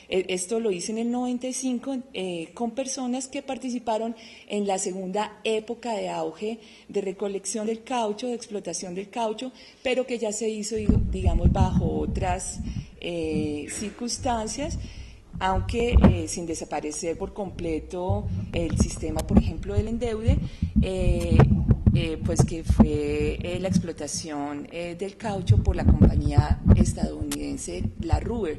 Esto lo hice en el 95 con personas que participaron en la segunda época de auge de recolección del caucho, de explotación del caucho, pero que ya se hizo, digamos, bajo otras circunstancias, aunque sin desaparecer por completo el sistema, por ejemplo, del endeude, pues que fue la explotación del caucho por la compañía estadounidense La Ruhr.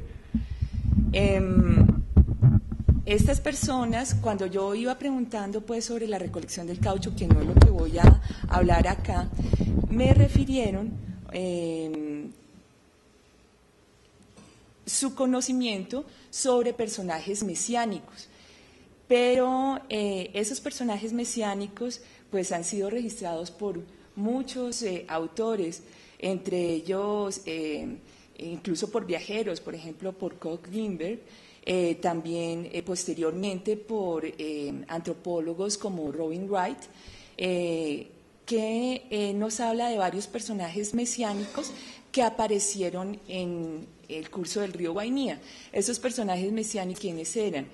Estas personas, cuando yo iba preguntando pues sobre la recolección del caucho, que no es lo que voy a hablar acá, me refirieron su conocimiento sobre personajes mesiánicos, pero esos personajes mesiánicos pues han sido registrados por muchos autores, entre ellos incluso por viajeros, por ejemplo por Koch Greenberg, también posteriormente por antropólogos como Robin Wright, que nos habla de varios personajes mesiánicos que aparecieron en el curso del río Guainía. Esos personajes mesiánicos, ¿quiénes eran?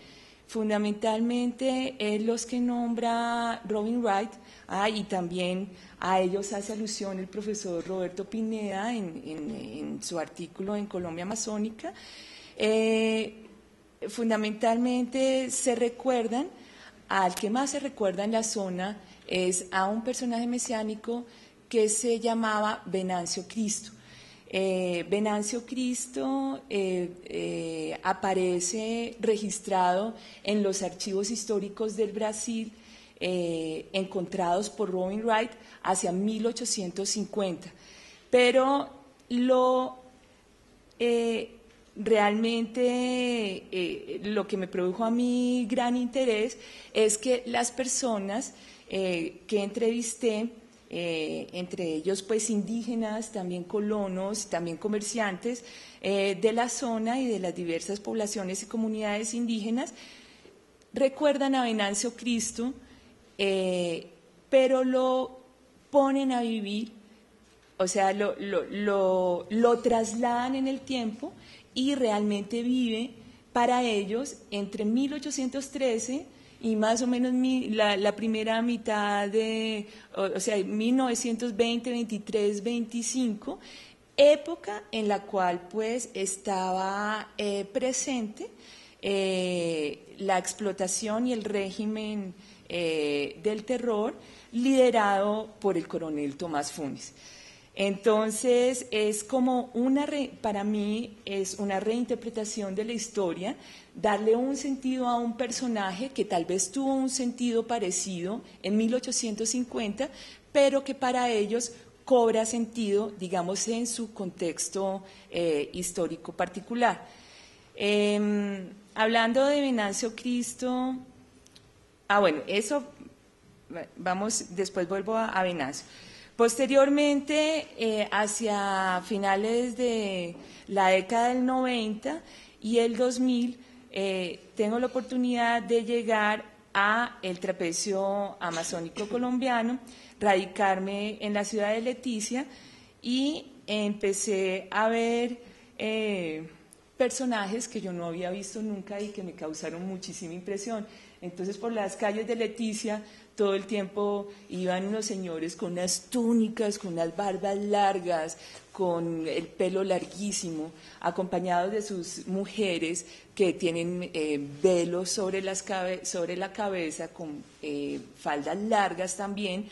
Fundamentalmente los que nombra Robin Wright, y también a ellos hace alusión el profesor Roberto Pineda en su artículo en Colombia Amazónica. Fundamentalmente se recuerdan, al que más se recuerda en la zona es a un personaje mesiánico que se llamaba Venancio Cristo. Venancio Cristo aparece registrado en los archivos históricos del Brasil encontrados por Robin Wright hacia 1850, pero realmente lo que me produjo a mí gran interés es que las personas que entrevisté, entre ellos pues indígenas, también colonos, también comerciantes de la zona y de las diversas poblaciones y comunidades indígenas, recuerdan a Venancio Cristo, pero lo ponen a vivir, o sea, lo trasladan en el tiempo y realmente vive para ellos entre 1813 y más o menos la primera mitad de, o sea, 1920, 23, 25, época en la cual pues estaba presente la explotación y el régimen del terror liderado por el coronel Tomás Funes. Entonces es como para mí es una reinterpretación de la historia, darle un sentido a un personaje que tal vez tuvo un sentido parecido en 1850, pero que para ellos cobra sentido, digamos, en su contexto histórico particular. Hablando de Venancio Cristo, bueno, eso, vamos, después vuelvo a Venancio. Posteriormente, hacia finales de la década del 90 y el 2000, tengo la oportunidad de llegar a el trapecio amazónico colombiano, radicarme en la ciudad de Leticia y empecé a ver personajes que yo no había visto nunca y que me causaron muchísima impresión. Entonces, por las calles de Leticia, todo el tiempo iban unos señores con unas túnicas, con unas barbas largas, con el pelo larguísimo, acompañados de sus mujeres que tienen velos sobre la cabeza, con faldas largas también.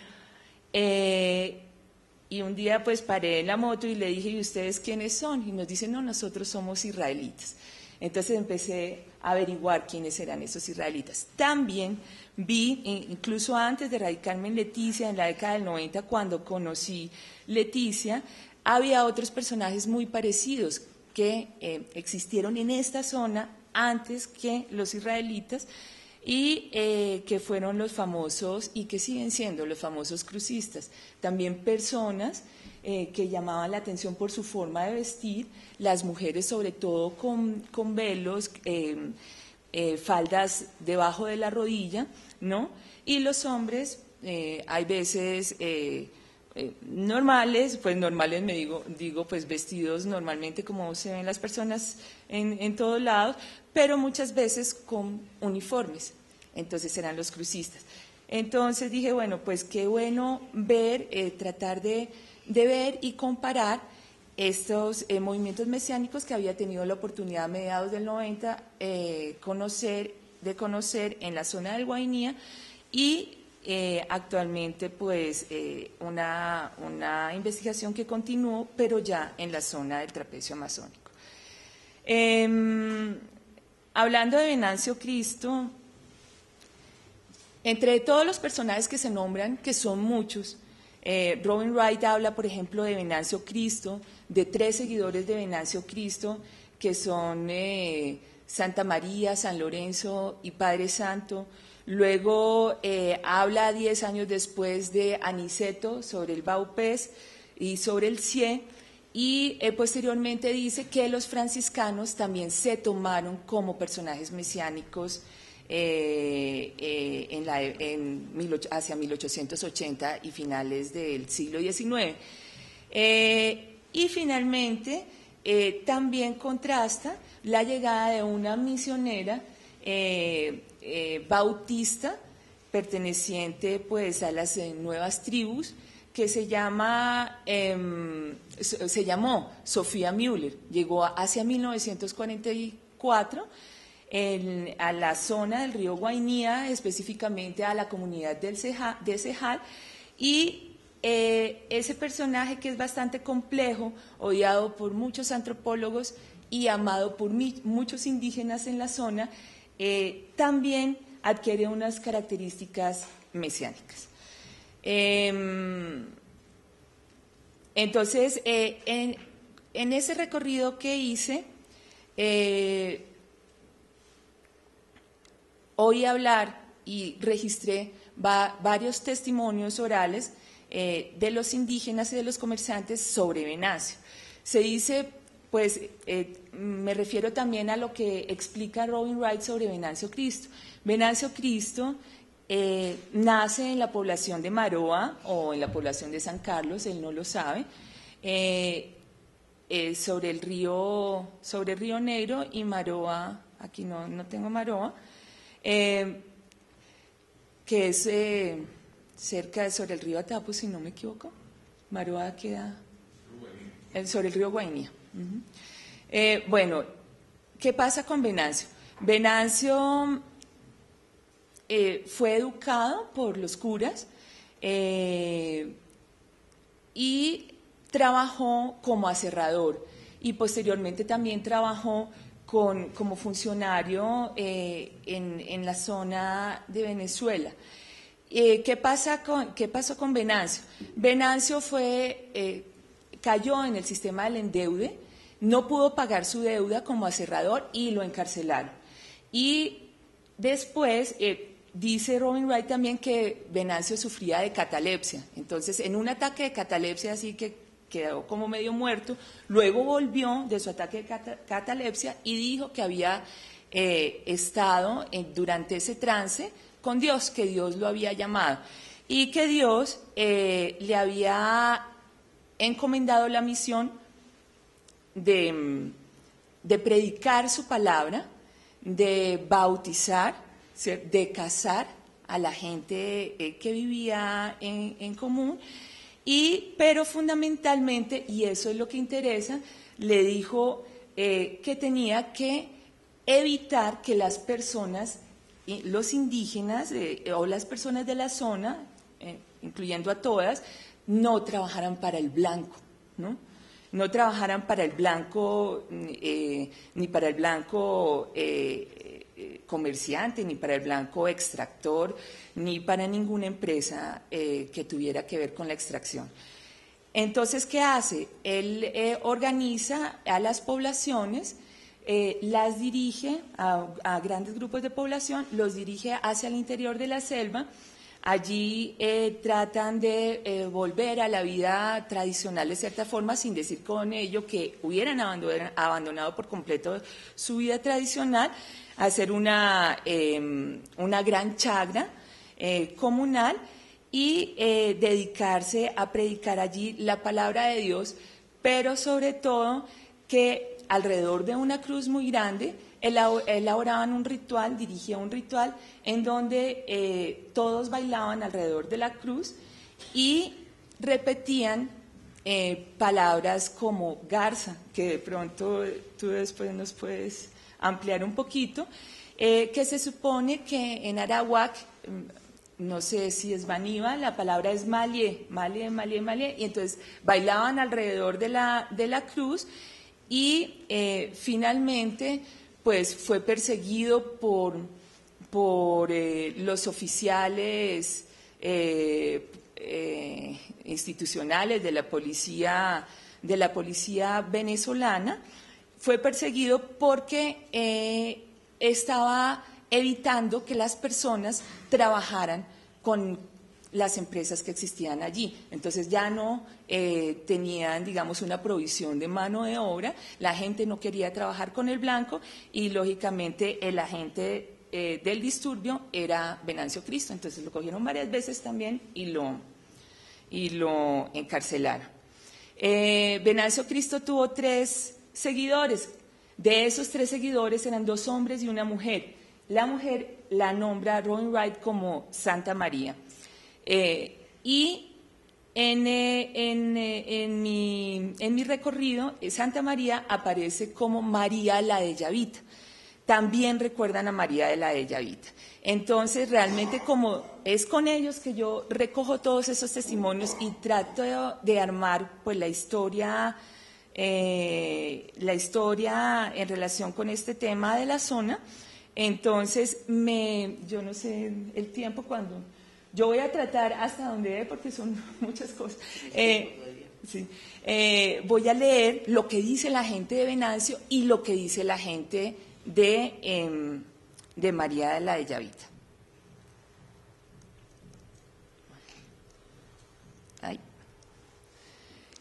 Y un día pues paré en la moto y le dije, ¿y ustedes quiénes son? Y nos dicen, no, nosotros somos israelitas. Entonces empecé a averiguar quiénes eran esos israelitas. También vi, incluso antes de radicarme en Leticia, en la década del 90, cuando conocí Leticia, había otros personajes muy parecidos que existieron en esta zona antes que los israelitas y que fueron los famosos, y que siguen siendo los famosos crucistas. También personas que llamaban la atención por su forma de vestir, las mujeres sobre todo con velos, faldas debajo de la rodilla, ¿no? Y los hombres, hay veces normales, pues normales me digo pues vestidos normalmente como se ven las personas en todos lados, pero muchas veces con uniformes, entonces eran los crucistas. Entonces dije, bueno, pues qué bueno ver, tratar de ver y comparar estos movimientos mesiánicos que había tenido la oportunidad a mediados del 90 de conocer en la zona del Guainía y actualmente pues una investigación que continuó, pero ya en la zona del trapecio amazónico. Hablando de Venancio Cristo, entre todos los personajes que se nombran, que son muchos, Robin Wright habla, por ejemplo, de Venancio Cristo, de 3 seguidores de Venancio Cristo, que son Santa María, San Lorenzo y Padre Santo. Luego habla 10 años después de Aniceto sobre el Baupés y sobre el CIE, y posteriormente dice que los franciscanos también se tomaron como personajes mesiánicos hacia 1880 y finales del siglo XIX. Y finalmente también contrasta la llegada de una misionera bautista perteneciente pues a las nuevas tribus, que se llamó Sofía Müller. Llegó hacia 1944 a la zona del río Guainía, específicamente a la comunidad de Cejal, y ese personaje, que es bastante complejo, odiado por muchos antropólogos y amado por muchos indígenas en la zona, también adquiere unas características mesiánicas. Entonces, en ese recorrido que hice, oí hablar y registré varios testimonios orales de los indígenas y de los comerciantes sobre Venancio. Se dice, pues, me refiero también a lo que explica Robin Wright sobre Venancio Cristo. Venancio Cristo nace en la población de Maroa o en la población de San Carlos, él no lo sabe, sobre el río Negro y Maroa, aquí no tengo Maroa, que es sobre el río Atapu, si no me equivoco. Maroa queda sobre el río Guainía. Bueno, ¿qué pasa con Venancio? Venancio fue educado por los curas y trabajó como aserrador, y posteriormente también trabajó como funcionario en la zona de Venezuela. ¿Qué pasó con Venancio? Venancio cayó en el sistema del endeude, no pudo pagar su deuda como aserrador y lo encarcelaron. Y después dice Robin Wright también que Venancio sufría de catalepsia. Entonces, en un ataque de catalepsia así que quedó como medio muerto, luego volvió de su ataque de catalepsia y dijo que había estado durante ese trance con Dios, que Dios lo había llamado y que Dios le había encomendado la misión de predicar su palabra, de bautizar, de casar a la gente que vivía en común, pero fundamentalmente, y eso es lo que interesa, le dijo que tenía que evitar que las personas, los indígenas o las personas de la zona, incluyendo a todas, no trabajaran para el blanco, ¿no? No trabajaran para el blanco, ni para el blanco comerciante, ni para el blanco extractor, ni para ninguna empresa que tuviera que ver con la extracción. Entonces, ¿qué hace? Él organiza a las poblaciones, las dirige a grandes grupos de población, los dirige hacia el interior de la selva. Allí tratan de volver a la vida tradicional de cierta forma, sin decir con ello que hubieran abandonado por completo su vida tradicional, hacer una gran chagra comunal, y dedicarse a predicar allí la palabra de Dios, pero sobre todo que alrededor de una cruz muy grande, elaboraban un ritual, dirigía un ritual en donde todos bailaban alrededor de la cruz y repetían palabras como garza, que de pronto tú después nos puedes ampliar un poquito, que se supone que en arawak, no sé si es baníba, la palabra es malie, y entonces bailaban alrededor de la cruz y finalmente pues fue perseguido por los oficiales institucionales de la policía venezolana. Fue perseguido porque estaba evitando que las personas trabajaran con las empresas que existían allí. Entonces ya no tenían, digamos, una provisión de mano de obra, la gente no quería trabajar con el blanco y lógicamente el agente del disturbio era Venancio Cristo, entonces lo cogieron varias veces también y lo encarcelaron. Venancio Cristo tuvo 3 seguidores, de esos 3 seguidores eran 2 hombres y una mujer. La mujer la nombra Robin Wright como Santa María. Y en mi recorrido, Santa María aparece como María la de Yavita. También recuerdan a María de la de Yavita. Entonces, realmente como es con ellos que yo recojo todos esos testimonios y trato de armar pues la historia en relación con este tema de la zona. Entonces, yo no sé el tiempo cuando... Yo voy a tratar hasta donde dé porque son muchas cosas. Sí. Voy a leer lo que dice la gente de Venancio y lo que dice la gente de María de la de Yavita. Ay.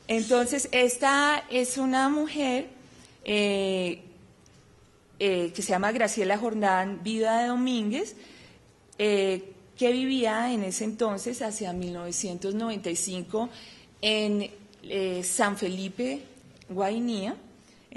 Entonces, esta es una mujer que se llama Graciela Jordán Vida de Domínguez, que vivía en ese entonces, hacia 1995, en San Felipe, Guainía,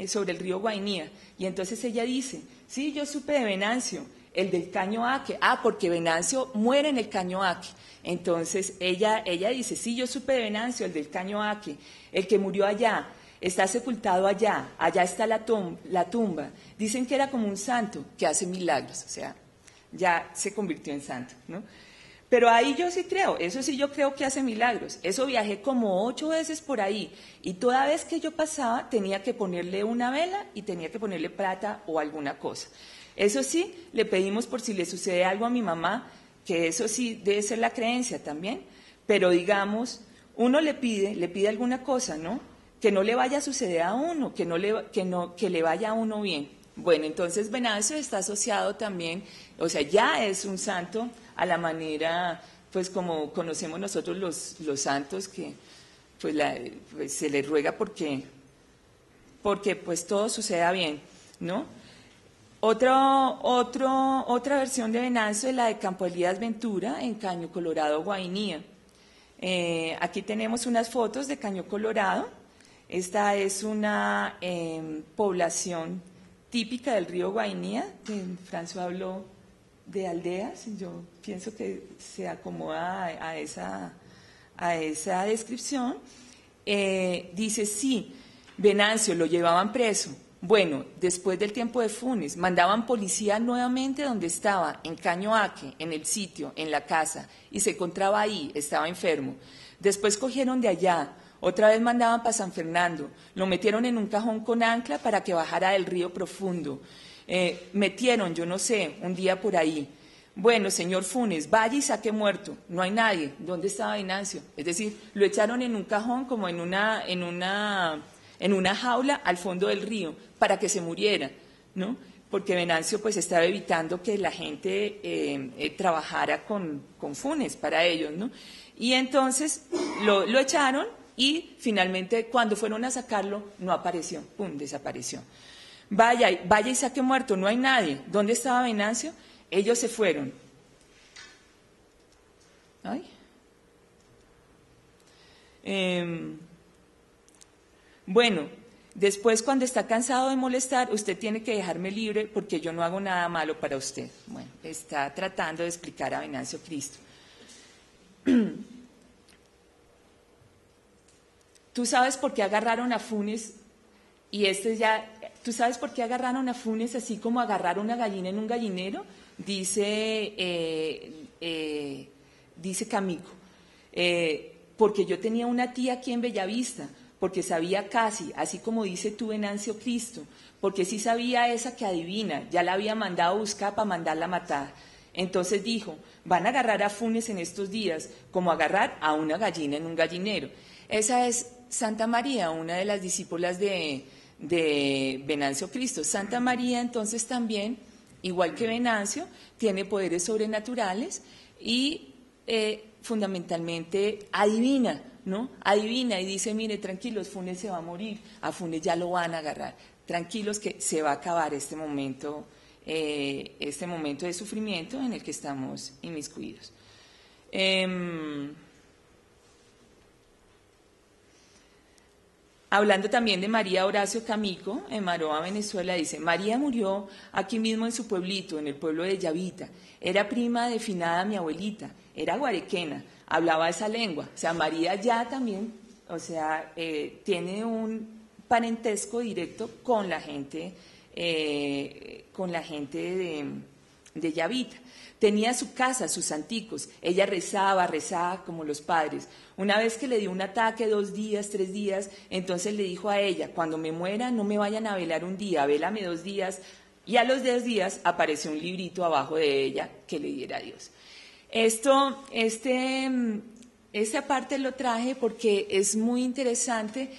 sobre el río Guainía. Y entonces ella dice, sí, yo supe de Venancio, el del Caño Aque, porque Venancio muere en el Caño Aque. Entonces ella dice, sí, yo supe de Venancio, el del Caño Aque, el que murió allá, está sepultado allá está la tumba. Dicen que era como un santo que hace milagros, o sea, ya se convirtió en santo, ¿no? Pero ahí yo sí creo, eso sí yo creo que hace milagros. Eso viajé como 8 veces por ahí y toda vez que yo pasaba tenía que ponerle una vela y tenía que ponerle plata o alguna cosa. Eso sí, le pedimos por si le sucede algo a mi mamá, que eso sí debe ser la creencia también, pero digamos, uno le pide alguna cosa, ¿no? Que no le vaya a suceder a uno, que le vaya a uno bien. Bueno, entonces Venancio está asociado también, o sea, ya es un santo a la manera, pues como conocemos nosotros los santos, que pues, se les ruega porque pues todo suceda bien, ¿no? Otra versión de Venancio es la de Campo Elías Ventura, en Caño Colorado, Guainía. Aquí tenemos unas fotos de Caño Colorado. Esta es una población típica del río Guainía, que François habló de aldeas, yo pienso que se acomoda a esa descripción. Dice, sí, Venancio lo llevaban preso. Bueno, después del tiempo de Funes, mandaban policía nuevamente donde estaba, en Caño Aque, en el sitio, en la casa, y se encontraba ahí, estaba enfermo. Después cogieron de allá, otra vez mandaban para San Fernando, lo metieron en un cajón con ancla para que bajara del río profundo. Metieron, yo no sé, un día por ahí. Bueno, señor Funes, vaya y saque muerto, no hay nadie. ¿Dónde estaba Venancio? Es decir, lo echaron en un cajón como en una jaula al fondo del río para que se muriera, ¿no? Porque Venancio pues estaba evitando que la gente trabajara con Funes para ellos, ¿no? Y entonces lo echaron y finalmente cuando fueron a sacarlo no apareció, ¡pum!, desapareció. Vaya y saque muerto, no hay nadie. ¿Dónde estaba Venancio? Ellos se fueron. Ay. Bueno, después cuando está cansado de molestar, usted tiene que dejarme libre porque yo no hago nada malo para usted. Bueno, está tratando de explicar a Venancio Cristo. ¿Tú sabes por qué agarraron a Funes? Y ¿tú sabes por qué agarraron a Funes así como agarrar una gallina en un gallinero? Dice Camico. Porque yo tenía una tía aquí en Bellavista, porque sabía casi, así como dice tú, Venancio Cristo, porque sí sabía esa que adivina, ya la había mandado a buscar para mandarla a matar. Entonces dijo, van a agarrar a Funes en estos días, como agarrar a una gallina en un gallinero. Esa es Santa María, una de las discípulas de Venancio Cristo. Santa María entonces también, igual que Venancio, tiene poderes sobrenaturales y fundamentalmente adivina, ¿no? Adivina y dice, mire, tranquilos, Funes se va a morir, a Funes ya lo van a agarrar, tranquilos que se va a acabar este momento de sufrimiento en el que estamos inmiscuidos. Hablando también de María Horacio Camico, en Maroa, Venezuela, dice, María murió aquí mismo en su pueblito, en el pueblo de Yavita. Era prima de finada mi abuelita, era guarequena, hablaba esa lengua. O sea, María ya también, o sea, tiene un parentesco directo con la gente de Yavita. Tenía su casa, sus anticos, ella rezaba como los padres. Una vez que le dio un ataque, 2 días, 3 días, entonces le dijo a ella, cuando me muera no me vayan a velar un día, vélame 2 días, y a los 10 días apareció un librito abajo de ella que le diera a Dios. Esta parte lo traje porque es muy interesante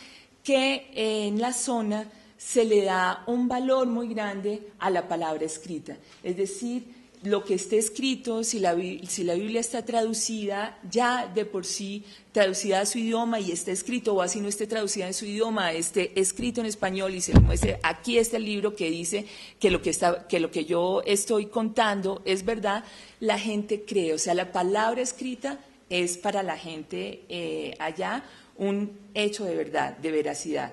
que en la zona se le da un valor muy grande a la palabra escrita, es decir, lo que esté escrito, si la Biblia está traducida ya de por sí, traducida a su idioma y está escrito, o así no esté traducida en su idioma, esté escrito en español y se le muestre, aquí está el libro que dice que lo que yo estoy contando es verdad, la gente cree, o sea, la palabra escrita es para la gente allá un hecho de verdad, de veracidad.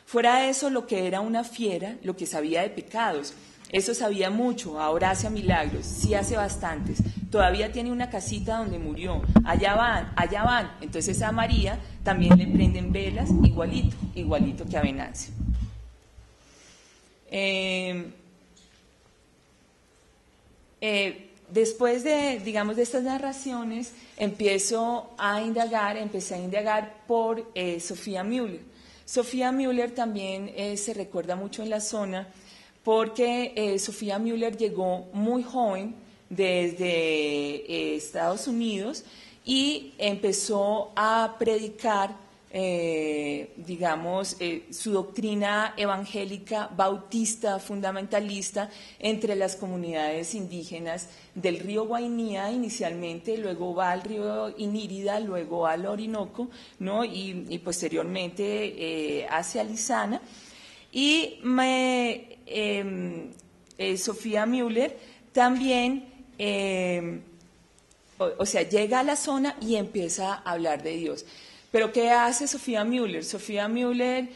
Fuera de eso, lo que era una fiera, lo que sabía de pecados, eso sabía mucho, ahora hace milagros, sí hace bastantes, todavía tiene una casita donde murió, allá van, entonces a María también le prenden velas, igualito que a Venancio. Después de estas narraciones, empecé a indagar por Sofía Müller. Sofía Müller también se recuerda mucho en la zona, porque Sofía Müller llegó muy joven desde Estados Unidos y empezó a predicar, su doctrina evangélica bautista fundamentalista entre las comunidades indígenas del río Guainía inicialmente, luego va al río Inírida, luego al Orinoco, ¿no? y posteriormente hacia Lizana. Y Sofía Müller también, llega a la zona y empieza a hablar de Dios. Pero ¿qué hace Sofía Müller? Sofía Müller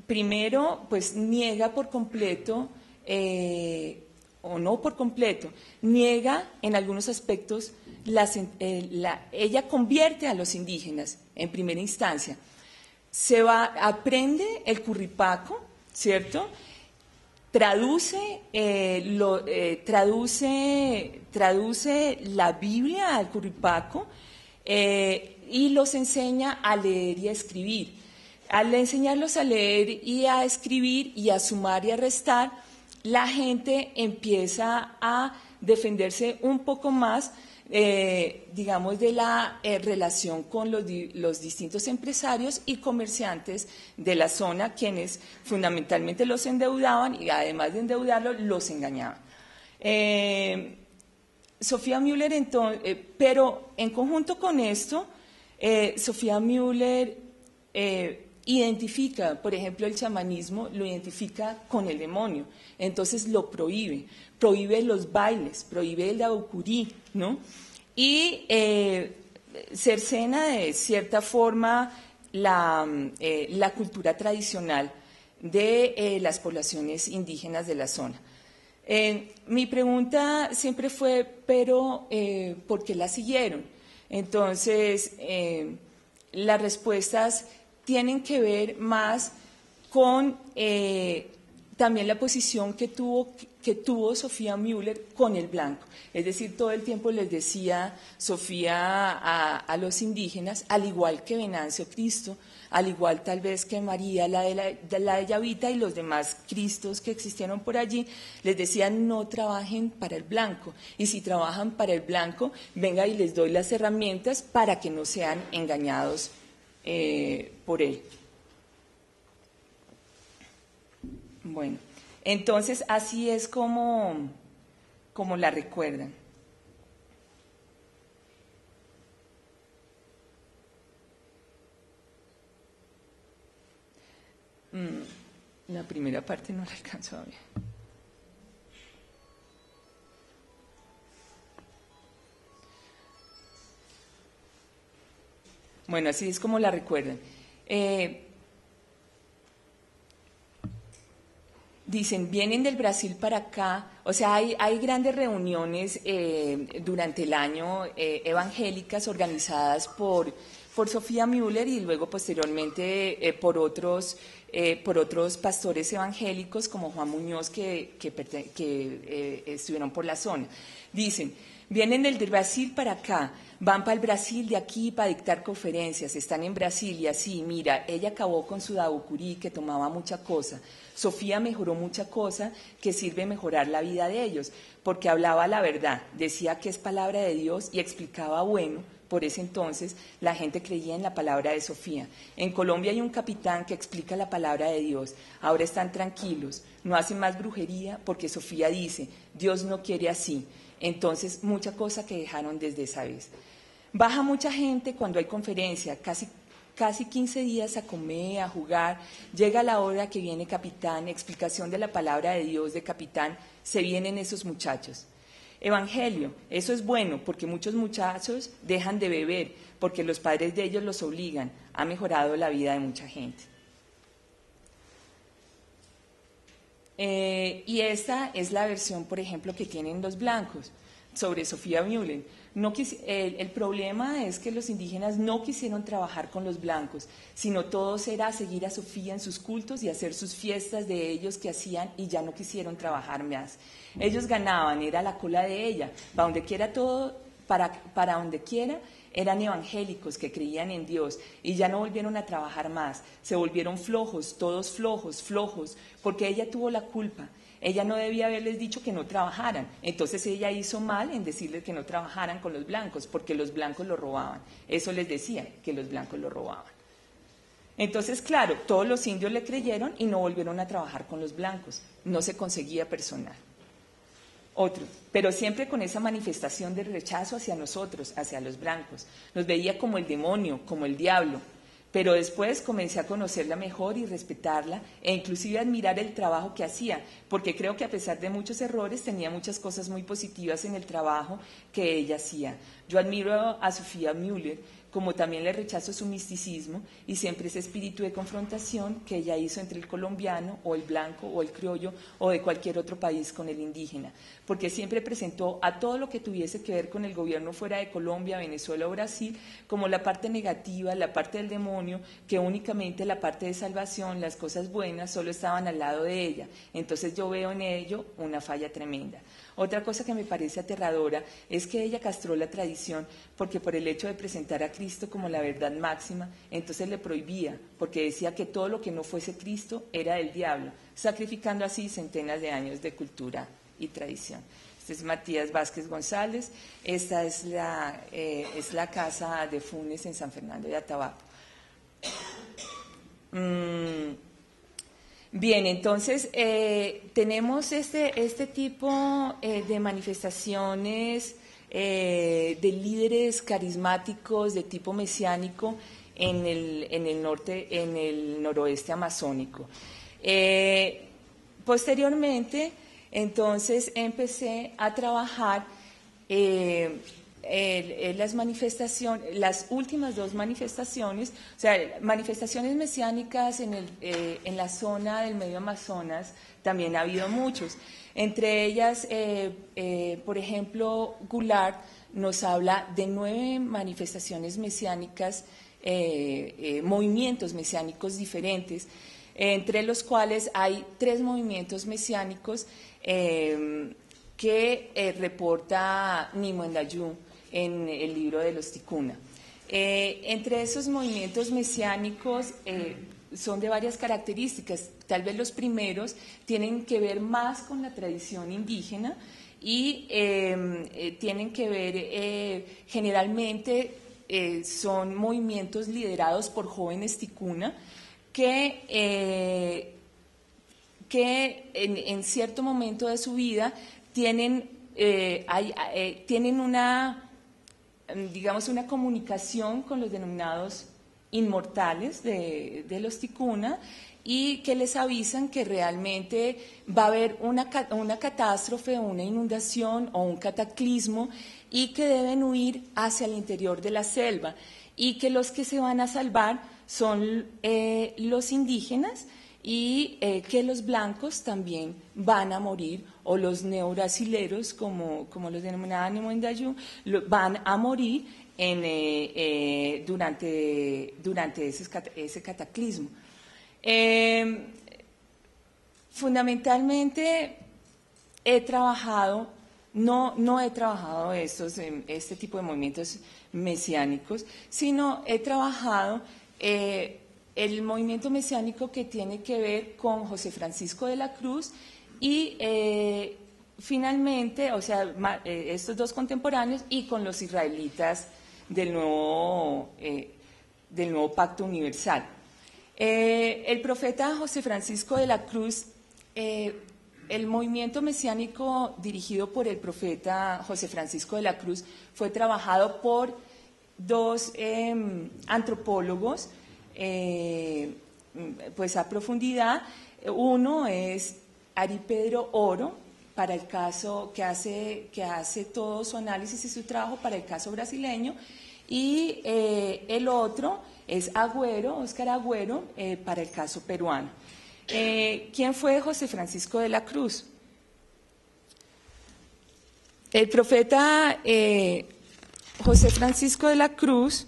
primero pues niega por completo, o no por completo, niega en algunos aspectos, ella convierte a los indígenas en primera instancia. Aprende el curripaco, ¿cierto? Traduce la Biblia al curripaco y los enseña a leer y a escribir. Al enseñarlos a leer y a escribir y a sumar y a restar, la gente empieza a defenderse un poco más de la relación con los distintos empresarios y comerciantes de la zona, quienes fundamentalmente los endeudaban y además de endeudarlos, los engañaban. Sofía Müller, pero en conjunto con esto, Sofía Müller identifica, por ejemplo, el chamanismo, lo identifica con el demonio, entonces lo prohíbe los bailes, prohíbe el daocurí, ¿no? Y cercena de cierta forma la cultura tradicional de las poblaciones indígenas de la zona. Mi pregunta siempre fue, pero ¿por qué la siguieron? Entonces, las respuestas tienen que ver más con también la posición que tuvo Sofía Müller con el blanco. Es decir, todo el tiempo les decía Sofía a los indígenas, al igual que Venancio Cristo, al igual tal vez que María, la de Llavita y los demás Cristos que existieron por allí, les decían no trabajen para el blanco. Y si trabajan para el blanco, venga y les doy las herramientas para que no sean engañados por él. Bueno, entonces así es como la recuerdan. La primera parte no la alcanzo a ver. Bueno, así es como la recuerdan. Dicen, vienen del Brasil para acá, o sea, hay grandes reuniones durante el año evangélicas organizadas por Sofía Müller y luego posteriormente por otros pastores evangélicos como Juan Muñoz que estuvieron por la zona. Dicen, vienen del Brasil para acá, van para el Brasil de aquí para dictar conferencias, están en Brasil y así, mira, ella acabó con su dabucurí que tomaba mucha cosa. Sofía mejoró mucha cosa que sirve mejorar la vida de ellos, porque hablaba la verdad, decía que es palabra de Dios y explicaba bueno. Por ese entonces la gente creía en la palabra de Sofía. En Colombia hay un capitán que explica la palabra de Dios. Ahora están tranquilos, no hacen más brujería porque Sofía dice, Dios no quiere así. Entonces, mucha cosa que dejaron desde esa vez. Baja mucha gente cuando hay conferencia, casi 15 días a comer, a jugar. Llega la hora que viene capitán, explicación de la palabra de Dios de capitán, se vienen esos muchachos. Evangelio, eso es bueno porque muchos muchachos dejan de beber porque los padres de ellos los obligan. Ha mejorado la vida de mucha gente. Y esta es la versión, por ejemplo, que tienen los blancos sobre Sofía Müller. El problema es que los indígenas no quisieron trabajar con los blancos, sino todos era seguir a Sofía en sus cultos y hacer sus fiestas de ellos que hacían y ya no quisieron trabajar más. Ellos ganaban, era la cola de ella, para donde quiera todo, para donde quiera, eran evangélicos que creían en Dios y ya no volvieron a trabajar más, se volvieron flojos, todos flojos, porque ella tuvo la culpa. Ella no debía haberles dicho que no trabajaran, entonces ella hizo mal en decirles que no trabajaran con los blancos, porque los blancos lo robaban, eso les decía, que los blancos lo robaban. Entonces, claro, todos los indios le creyeron y no volvieron a trabajar con los blancos, no se conseguía personal. Otro, pero siempre con esa manifestación de rechazo hacia nosotros, hacia los blancos. Nos veía como el demonio, como el diablo. Pero después comencé a conocerla mejor y respetarla e inclusive admirar el trabajo que hacía, porque creo que a pesar de muchos errores tenía muchas cosas muy positivas en el trabajo que ella hacía. Yo admiro a Sofía Müller, como también le rechazo su misticismo y siempre ese espíritu de confrontación que ella hizo entre el colombiano o el blanco o el criollo o de cualquier otro país con el indígena, porque siempre presentó a todo lo que tuviese que ver con el gobierno fuera de Colombia, Venezuela o Brasil como la parte negativa, la parte del demonio, que únicamente la parte de salvación, las cosas buenas solo estaban al lado de ella. Entonces yo veo en ello una falla tremenda. Otra cosa que me parece aterradora es que ella castró la tradición porque por el hecho de presentar a Cristo como la verdad máxima, entonces le prohibía, porque decía que todo lo que no fuese Cristo era del diablo, sacrificando así centenas de años de cultura y tradición. Este es Matías Vázquez González, esta es la casa de Funes en San Fernando de Atabapo. Bien, entonces tenemos este tipo de manifestaciones de líderes carismáticos de tipo mesiánico en el norte, en el noroeste amazónico. Posteriormente, entonces empecé a trabajar las últimas dos manifestaciones, o sea, manifestaciones mesiánicas en la zona del Medio Amazonas, también ha habido muchos. Entre ellas, por ejemplo, Goulart nos habla de 9 manifestaciones mesiánicas, movimientos mesiánicos diferentes, entre los cuales hay 3 movimientos mesiánicos que reporta Nimon Dayu en el libro de los Tikuna. Entre esos movimientos mesiánicos son de varias características. Tal vez los primeros tienen que ver más con la tradición indígena y tienen que ver, generalmente son movimientos liderados por jóvenes Tikuna que en cierto momento de su vida tienen una, digamos, una comunicación con los denominados inmortales de los Tikuna y que les avisan que realmente va a haber una catástrofe, una inundación o un cataclismo y que deben huir hacia el interior de la selva y que los que se van a salvar son los indígenas y que los blancos también van a morir, o los neobrasileros, como los denominaban Nimon Dayu, van a morir durante ese cataclismo. Fundamentalmente he trabajado, no he trabajado este tipo de movimientos mesiánicos, sino he trabajado el movimiento mesiánico que tiene que ver con José Francisco de la Cruz y finalmente, o sea, estos dos contemporáneos y con los israelitas del nuevo Pacto Universal. El profeta José Francisco de la Cruz, el movimiento mesiánico dirigido por el profeta José Francisco de la Cruz fue trabajado por 2 antropólogos, pues a profundidad. Uno es Ari Pedro Oro, para el caso que hace todo su análisis y su trabajo para el caso brasileño, y el otro es Óscar Agüero, para el caso peruano. ¿Quién fue José Francisco de la Cruz? El profeta José Francisco de la Cruz,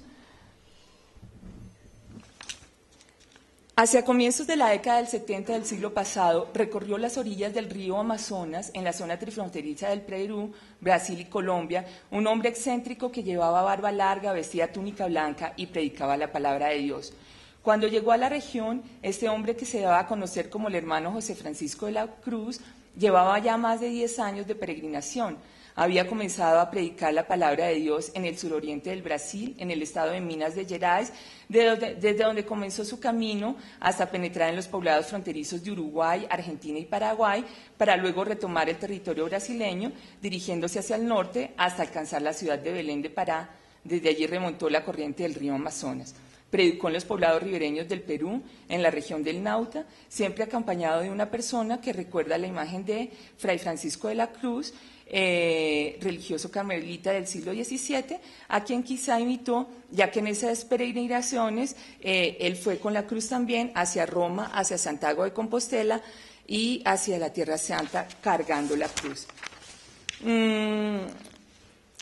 hacia comienzos de la década del 70 del siglo pasado, recorrió las orillas del río Amazonas en la zona trifronteriza del Perú, Brasil y Colombia, un hombre excéntrico que llevaba barba larga, vestía túnica blanca y predicaba la palabra de Dios. Cuando llegó a la región, este hombre, que se daba a conocer como el hermano José Francisco de la Cruz, llevaba ya más de 10 años de peregrinación. Había comenzado a predicar la palabra de Dios en el suroriente del Brasil, en el estado de Minas Gerais, desde donde comenzó su camino hasta penetrar en los poblados fronterizos de Uruguay, Argentina y Paraguay, para luego retomar el territorio brasileño, dirigiéndose hacia el norte hasta alcanzar la ciudad de Belén de Pará. Desde allí remontó la corriente del río Amazonas. Predicó en los poblados ribereños del Perú, en la región del Nauta, siempre acompañado de una persona que recuerda la imagen de Fray Francisco de la Cruz, religioso carmelita del siglo XVII, a quien quizá imitó, ya que en esas peregrinaciones él fue con la cruz también hacia Roma, hacia Santiago de Compostela y hacia la Tierra Santa cargando la cruz.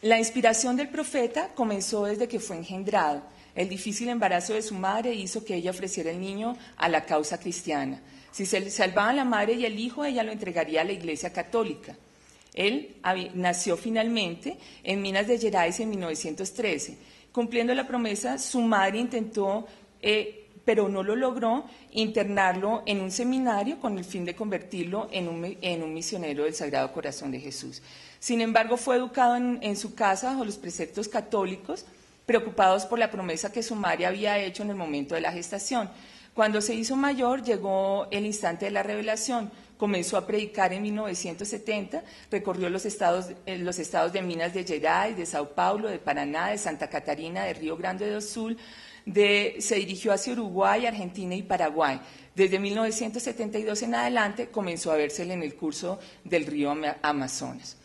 La inspiración del profeta comenzó desde que fue engendrado. El difícil embarazo de su madre hizo que ella ofreciera el niño a la causa cristiana. Si se salvaban la madre y el hijo, ella lo entregaría a la Iglesia Católica. Él nació finalmente en Minas Gerais en 1913. Cumpliendo la promesa, su madre intentó, pero no lo logró, internarlo en un seminario con el fin de convertirlo en un misionero del Sagrado Corazón de Jesús. Sin embargo, fue educado en su casa bajo los preceptos católicos, preocupados por la promesa que su madre había hecho en el momento de la gestación. Cuando se hizo mayor, llegó el instante de la revelación. Comenzó a predicar en 1970, recorrió los estados de Minas Gerais, de Sao Paulo, de Paraná, de Santa Catarina, de Río Grande do Sul, se dirigió hacia Uruguay, Argentina y Paraguay. Desde 1972 en adelante comenzó a vérsele en el curso del río Amazonas.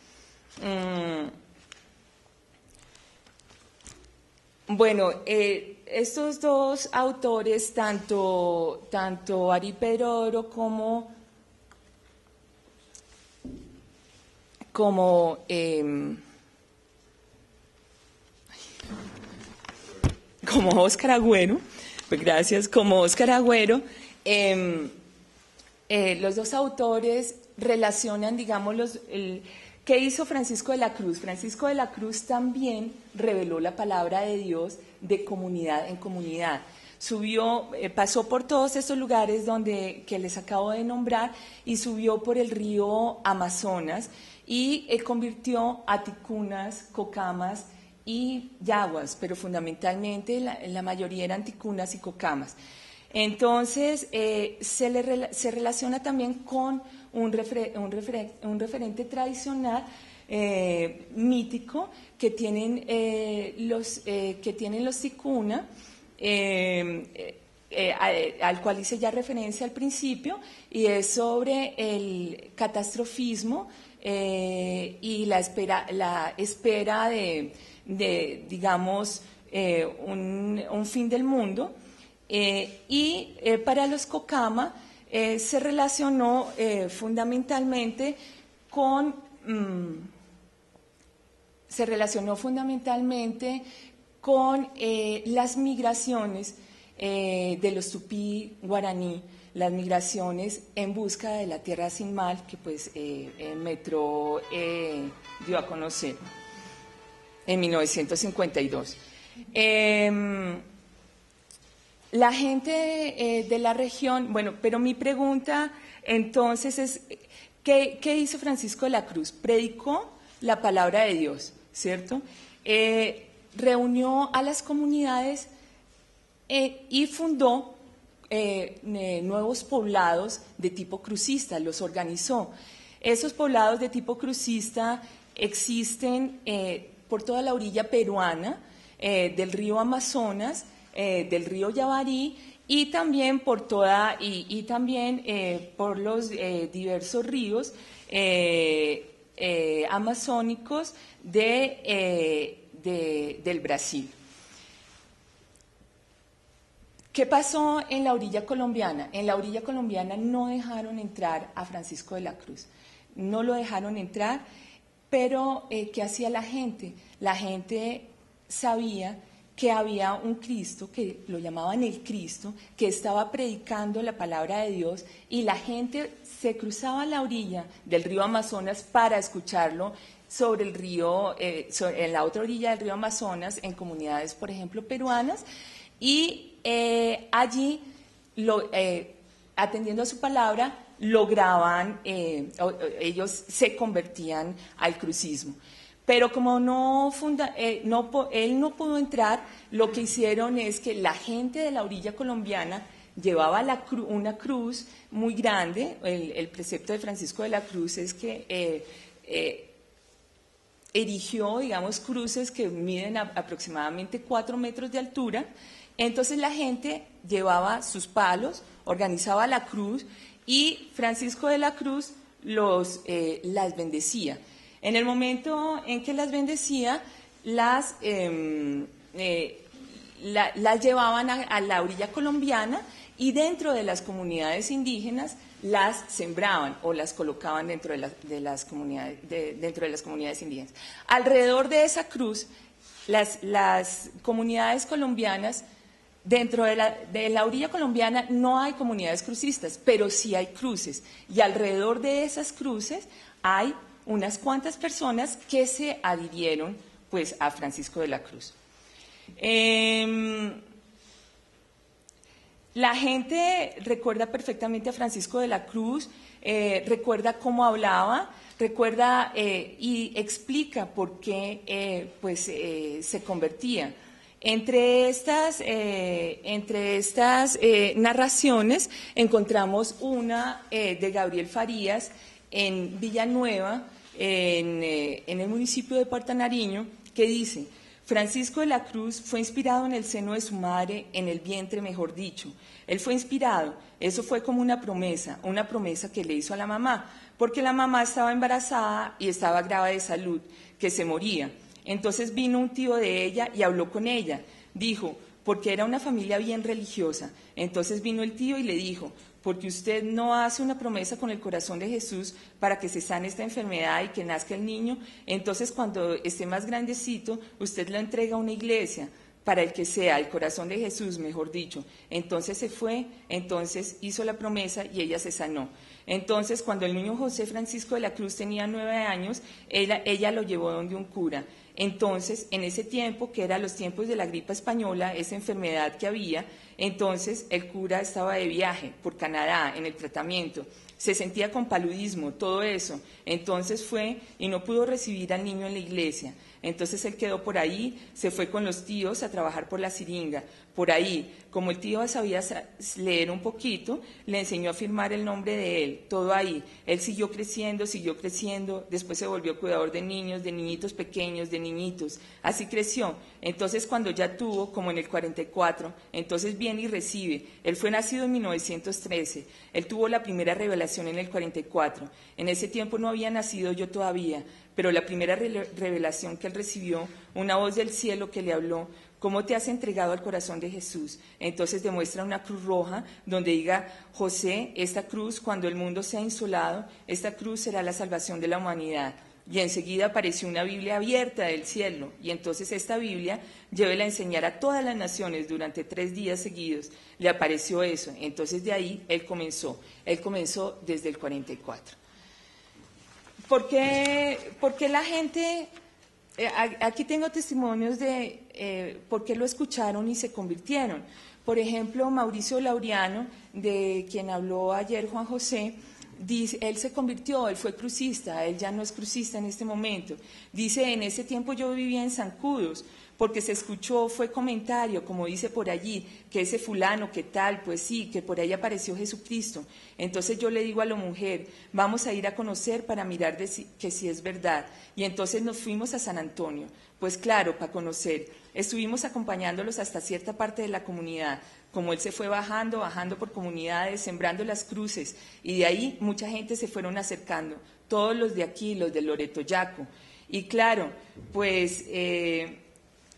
Bueno, estos dos autores, tanto Ari Pedro como Óscar Agüero, pues gracias, como Óscar Agüero, los dos autores relacionan, digamos, ¿qué hizo Francisco de la Cruz? Francisco de la Cruz también reveló la palabra de Dios de comunidad en comunidad. Subió, pasó por todos estos lugares que les acabo de nombrar y subió por el río Amazonas y convirtió a ticunas, cocamas y yaguas, pero fundamentalmente la mayoría eran ticunas y cocamas. Entonces, se relaciona también con un referente tradicional mítico que tienen los ticuna, al cual hice ya referencia al principio, y es sobre el catastrofismo y la espera de digamos, un fin del mundo. Para los Cocama se relacionó fundamentalmente con las migraciones de los tupí guaraní, las migraciones en busca de la tierra sin mal que pues Metro dio a conocer en 1952. La gente de la región, bueno, pero mi pregunta entonces es, ¿qué hizo Francisco de la Cruz? Predicó la palabra de Dios, ¿cierto? Reunió a las comunidades y fundó nuevos poblados de tipo crucista, los organizó. Esos poblados de tipo crucista existen por toda la orilla peruana del río Amazonas, del río Yavarí y también por por los diversos ríos amazónicos del Brasil. ¿Qué pasó en la orilla colombiana? En la orilla colombiana no dejaron entrar a Francisco de la Cruz, no lo dejaron entrar, pero ¿qué hacía la gente? La gente sabía que había un Cristo, que lo llamaban el Cristo, que estaba predicando la palabra de Dios y la gente se cruzaba a la orilla del río Amazonas para escucharlo sobre el río, en la otra orilla del río Amazonas, en comunidades, por ejemplo, peruanas, y allí, atendiendo a su palabra, lograban, ellos se convertían al crucismo. Pero como él no pudo entrar, lo que hicieron es que la gente de la orilla colombiana llevaba una cruz muy grande. El precepto de Francisco de la Cruz es que erigió, digamos, cruces que miden aproximadamente 4 metros de altura. Entonces la gente llevaba sus palos, organizaba la cruz y Francisco de la Cruz las bendecía. En el momento en que las bendecía, las llevaban a la orilla colombiana y dentro de las comunidades indígenas las sembraban o las colocaban dentro de las comunidades indígenas. Alrededor de esa cruz, las comunidades colombianas, dentro de la orilla colombiana no hay comunidades crucistas, pero sí hay cruces. Y alrededor de esas cruces hay unas cuantas personas que se adhirieron pues a Francisco de la Cruz. La gente recuerda perfectamente a Francisco de la Cruz, recuerda cómo hablaba, recuerda y explica por qué se convertía. Entre estas narraciones encontramos una de Gabriel Farías en Villanueva, en el municipio de Puerto Nariño, que dice: Francisco de la Cruz fue inspirado en el seno de su madre, en el vientre, mejor dicho. Él fue inspirado, eso fue como una promesa que le hizo a la mamá, porque la mamá estaba embarazada y estaba grave de salud, que se moría. Entonces vino un tío de ella y habló con ella. Dijo, porque era una familia bien religiosa. Entonces vino el tío y le dijo, porque usted no hace una promesa con el corazón de Jesús para que se sane esta enfermedad y que nazca el niño, entonces cuando esté más grandecito, usted lo entrega a una iglesia, para el que sea, el corazón de Jesús, mejor dicho. Entonces se fue, entonces hizo la promesa y ella se sanó. Entonces, cuando el niño José Francisco de la Cruz tenía 9 años, ella lo llevó donde un cura. Entonces, en ese tiempo, que eran los tiempos de la gripa española, esa enfermedad que había, entonces el cura estaba de viaje por Canadá en el tratamiento. Se sentía con paludismo, todo eso. Entonces fue y no pudo recibir al niño en la iglesia. Entonces él quedó por ahí, se fue con los tíos a trabajar por la siringa. Por ahí, como el tío sabía leer un poquito, le enseñó a firmar el nombre de él, todo ahí. Él siguió creciendo, después se volvió cuidador de niños, de niñitos pequeños, de niñitos. Así creció. Entonces cuando ya tuvo, como en el 44, entonces viene y recibe. Él fue nacido en 1913. Él tuvo la primera revelación en el 44. En ese tiempo no había nacido yo todavía, pero la primera revelación que él recibió, una voz del cielo que le habló, ¿cómo te has entregado al corazón de Jesús? Entonces demuestra una cruz roja donde diga, José, esta cruz, cuando el mundo sea insolado, esta cruz será la salvación de la humanidad. Y enseguida apareció una Biblia abierta del cielo, y entonces esta Biblia, llévela a enseñar a todas las naciones durante 3 días seguidos. Le apareció eso, entonces de ahí él comenzó desde el 44. ¿Por qué la gente... Aquí tengo testimonios de por qué lo escucharon y se convirtieron. Por ejemplo, Mauricio Laureano, de quien habló ayer Juan José, dice, él se convirtió, él fue crucista, él ya no es crucista en este momento. Dice, en ese tiempo yo vivía en Zancudos, porque se escuchó, fue comentario, como dice por allí, que ese fulano, que tal, pues sí, que por ahí apareció Jesucristo. Entonces yo le digo a la mujer, vamos a ir a conocer para mirar que si es verdad. Y entonces nos fuimos a San Antonio, pues claro, para conocer. Estuvimos acompañándolos hasta cierta parte de la comunidad, como él se fue bajando por comunidades, sembrando las cruces, y de ahí mucha gente se fueron acercando, todos los de aquí, los de Loreto Yaco. Y claro, pues...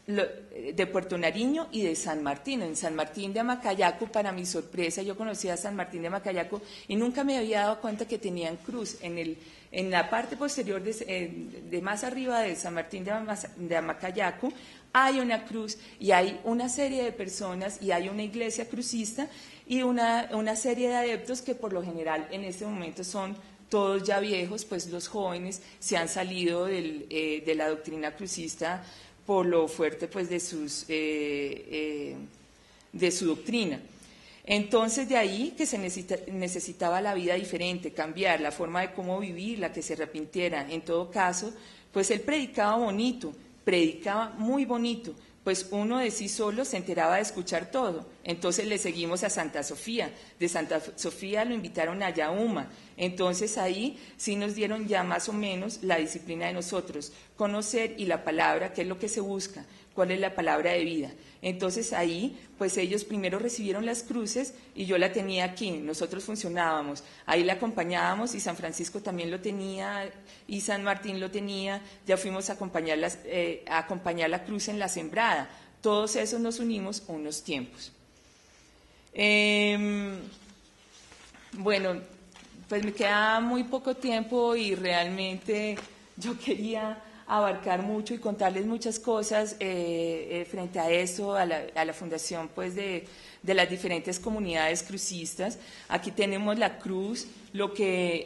de Puerto Nariño y de San Martín. En San Martín de Amacayaco, para mi sorpresa, yo conocía a San Martín de Amacayaco y nunca me había dado cuenta que tenían cruz. En la parte posterior de más arriba de San Martín de Amacayaco hay una cruz y hay una serie de personas y hay una iglesia crucista y una serie de adeptos que por lo general en este momento son todos ya viejos, pues los jóvenes se han salido de la doctrina crucista por lo fuerte pues de su doctrina. Entonces de ahí que se necesitaba la vida diferente, cambiar la forma de cómo vivir, la que se arrepintiera. En todo caso, pues él predicaba bonito, predicaba muy bonito, pues uno de sí solo se enteraba de escuchar todo. Entonces le seguimos a Santa Sofía, de Santa Sofía lo invitaron a Yahuma, entonces ahí sí nos dieron ya más o menos la disciplina de nosotros, conocer y la palabra, qué es lo que se busca, cuál es la palabra de vida. Entonces ahí, pues ellos primero recibieron las cruces y yo la tenía aquí, nosotros funcionábamos, ahí la acompañábamos y San Francisco también lo tenía y San Martín lo tenía, ya fuimos a acompañar la cruz en la sembrada, todos esos nos unimos unos tiempos. Bueno, pues me queda muy poco tiempo y realmente yo quería abarcar mucho y contarles muchas cosas frente a esto, a la fundación pues de las diferentes comunidades crucistas. Aquí tenemos la cruz, el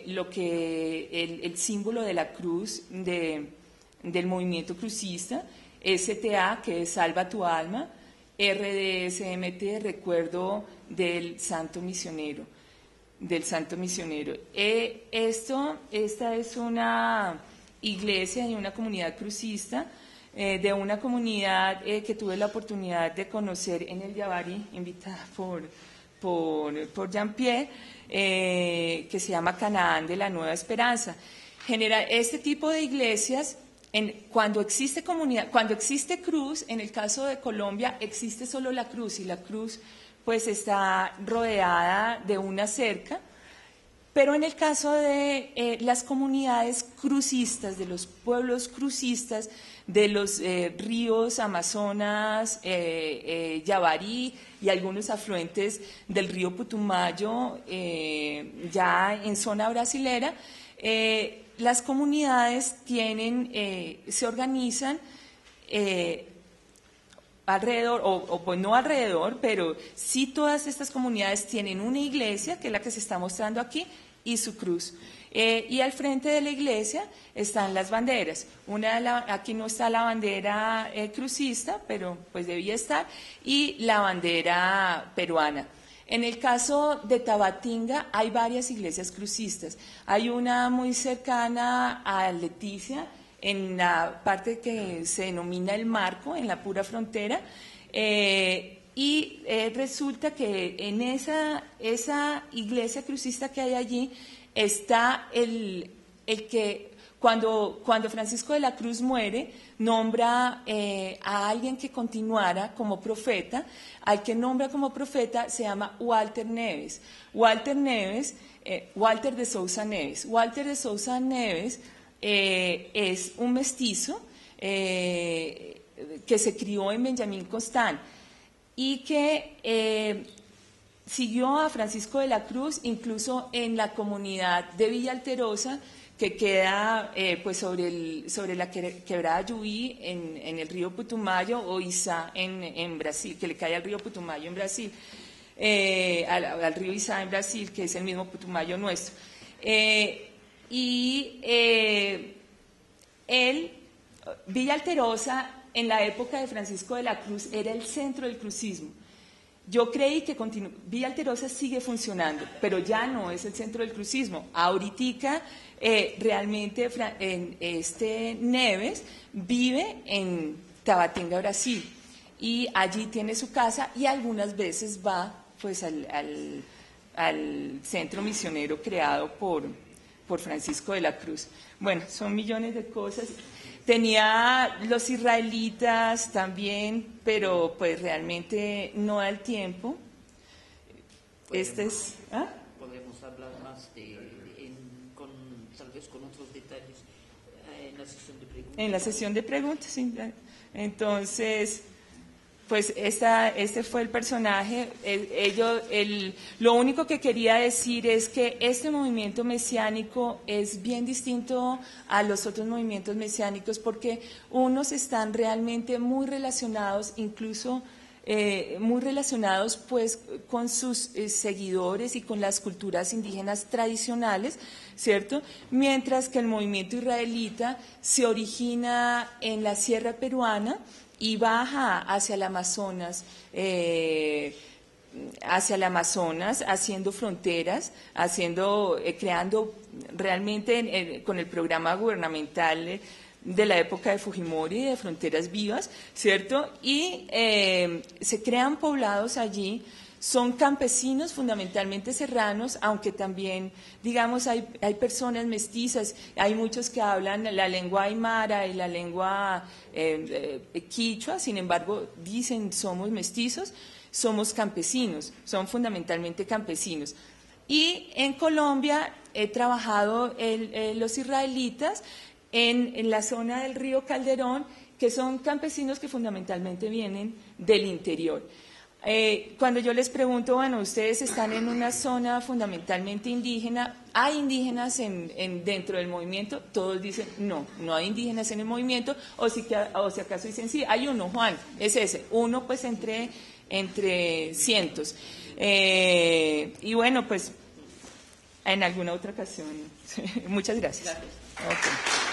símbolo de la cruz del movimiento crucista, STA, que es Salva tu Alma, RDSMT, Recuerdo del Santo Misionero. Esta es una iglesia y una comunidad crucista, de una comunidad que tuve la oportunidad de conocer en el Yavari, invitada por Jean-Pierre, que se llama Canaán de la Nueva Esperanza. Genera este tipo de iglesias. Cuando existe cruz, en el caso de Colombia existe solo la cruz y la cruz pues está rodeada de una cerca, Pero en el caso de las comunidades crucistas, de los pueblos crucistas, de los ríos Amazonas, Yavarí y algunos afluentes del río Putumayo, ya en zona brasilera, las comunidades se organizan alrededor, o pues no alrededor, pero sí todas estas comunidades tienen una iglesia, que es la que se está mostrando aquí, y su cruz. Y al frente de la iglesia están las banderas. Aquí no está la bandera crucista, pero pues debía estar, y la bandera peruana. En el caso de Tabatinga hay varias iglesias crucistas. Hay una muy cercana a Leticia, en la parte que se denomina el Marco, en la pura frontera, y resulta que en esa iglesia crucista que hay allí está el que cuando Francisco de la Cruz muere, nombra a alguien que continuara como profeta. Al que nombra como profeta se llama Walter Neves. Walter de Sousa Neves. Walter de Sousa Neves es un mestizo que se crió en Benjamín Constant y que siguió a Francisco de la Cruz incluso en la comunidad de Villa Alterosa, que queda pues sobre la quebrada Yuí en el río Putumayo, o Isá en Brasil, que le cae al río Putumayo en Brasil, al río Isá en Brasil, que es el mismo Putumayo nuestro. Villa Alterosa, en la época de Francisco de la Cruz, era el centro del crucismo. Yo creí que Villa Alterosa sigue funcionando, pero ya no es el centro del crucismo. Ahorita realmente Neves vive en Tabatinga, Brasil, y allí tiene su casa y algunas veces va pues al centro misionero creado por Francisco de la Cruz. Bueno, son millones de cosas. Tenía los israelitas también, pero pues realmente no da el tiempo. Podemos hablar más tal vez con otros detalles en la sesión de preguntas. En la sesión de preguntas, sí. Entonces, pues este fue el personaje. Lo único que quería decir es que este movimiento mesiánico es bien distinto a los otros movimientos mesiánicos, porque unos están realmente muy relacionados, incluso muy relacionados pues con sus seguidores y con las culturas indígenas tradicionales, ¿cierto? Mientras que el movimiento israelita se origina en la sierra peruana y baja hacia el Amazonas, haciendo fronteras, creando realmente con el programa gubernamental de la época de Fujimori, de Fronteras Vivas, ¿cierto? Y se crean poblados allí. Son campesinos fundamentalmente serranos, aunque también, digamos, hay personas mestizas, hay muchos que hablan la lengua aymara y la lengua quichua, sin embargo, dicen somos mestizos, somos campesinos, son fundamentalmente campesinos. Y en Colombia he trabajado los israelitas en la zona del río Calderón, que son campesinos que fundamentalmente vienen del interior. Cuando yo les pregunto, bueno, ustedes están en una zona fundamentalmente indígena, ¿hay indígenas dentro del movimiento? Todos dicen, no hay indígenas en el movimiento, o si acaso dicen, sí, hay uno, Juan, es ese, uno pues entre cientos. Y bueno, pues en alguna otra ocasión. Muchas gracias. Gracias. Okay.